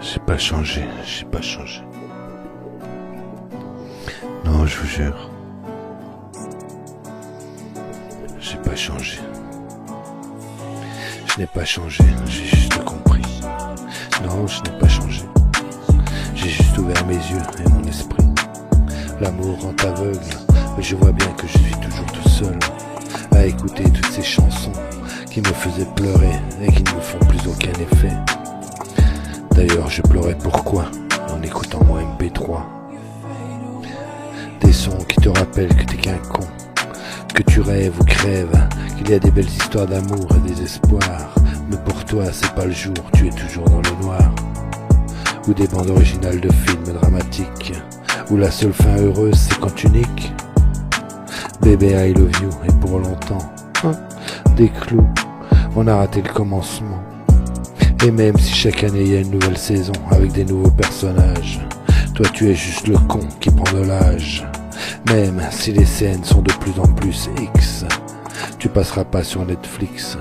J'ai pas changé, j'ai pas changé. Non, je vous jure. J'ai pas changé. Je n'ai pas changé, j'ai juste compris. Non, je n'ai pas changé. J'ai juste ouvert mes yeux et mon esprit. L'amour rend aveugle, mais je vois bien que je suis toujours tout seul à écouter toutes ces chansons qui me faisaient pleurer et qui ne me font plus aucun effet. D'ailleurs, je pleurais pourquoi en écoutant mon MP3. Des sons qui te rappellent que t'es qu'un con, que tu rêves ou crèves, qu'il y a des belles histoires d'amour et des espoirs. Mais pour toi, c'est pas le jour, tu es toujours dans le noir. Ou des bandes originales de films dramatiques, où la seule fin heureuse, c'est quand tu niques. Bébé, I love you, et pour longtemps, des clous, on a raté le commencement. Et même si chaque année il y a une nouvelle saison avec des nouveaux personnages, toi tu es juste le con qui prend de l'âge. Même si les scènes sont de plus en plus X, tu passeras pas sur Netflix,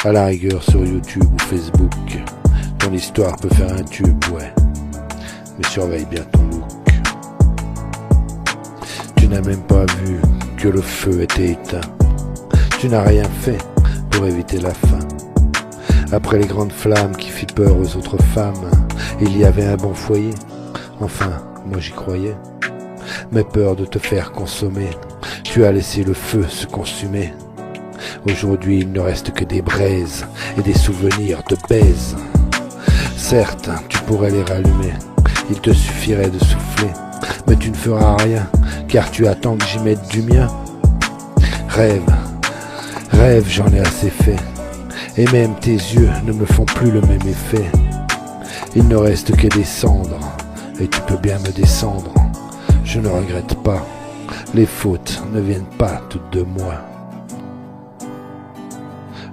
à la rigueur sur YouTube ou Facebook. Ton histoire peut faire un tube, ouais, mais surveille bien ton look. Tu n'as même pas vu que le feu était éteint. Tu n'as rien fait pour éviter la faim. Après les grandes flammes qui fit peur aux autres femmes, il y avait un bon foyer. Enfin, moi j'y croyais. Mais peur de te faire consommer, tu as laissé le feu se consumer. Aujourd'hui il ne reste que des braises et des souvenirs de baise. Certes, tu pourrais les rallumer, il te suffirait de souffler, mais tu ne feras rien, car tu attends que j'y mette du mien. Rêve, rêve, j'en ai assez fait. Et même tes yeux ne me font plus le même effet. Il ne reste que des cendres, et tu peux bien me descendre. Je ne regrette pas, les fautes ne viennent pas toutes de moi.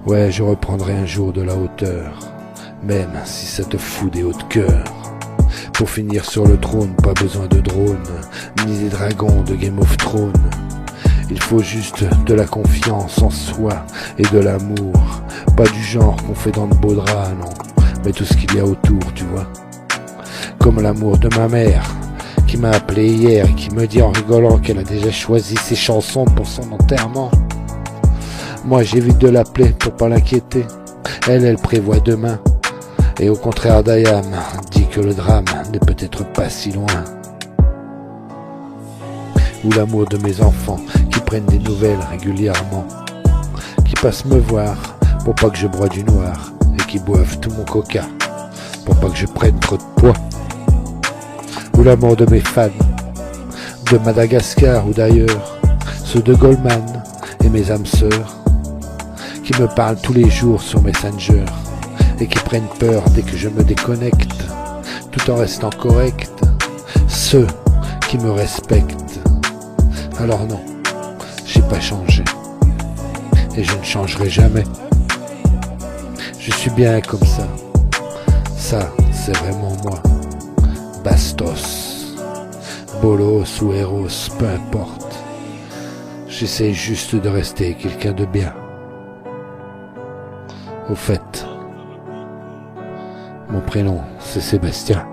Ouais, je reprendrai un jour de la hauteur, même si ça te fout des hauts de cœur. Pour finir sur le trône, pas besoin de drone, ni des dragons de Game of Thrones. Il faut juste de la confiance en soi et de l'amour. Pas du genre qu'on fait dans de beaux draps, non, mais tout ce qu'il y a autour, tu vois. Comme l'amour de ma mère, qui m'a appelé hier et qui me dit en rigolant qu'elle a déjà choisi ses chansons pour son enterrement. Moi j'évite de l'appeler pour pas l'inquiéter. Elle prévoit demain. Et au contraire d'Ayam, dit que le drame n'est peut-être pas si loin. Ou l'amour de mes enfants qui prennent des nouvelles régulièrement, qui passent me voir pour pas que je bois du noir et qui boivent tout mon coca pour pas que je prenne trop de poids. Ou l'amour de mes fans de Madagascar ou d'ailleurs, ceux de Goldman et mes âmes sœurs qui me parlent tous les jours sur Messenger et qui prennent peur dès que je me déconnecte tout en restant correct. Ceux qui me respectent. Alors non, j'ai pas changé. Et je ne changerai jamais. Je suis bien comme ça. Ça, c'est vraiment moi. Bastos, bolos ou héros, peu importe. J'essaie juste de rester quelqu'un de bien. Au fait, mon prénom, c'est Sébastien.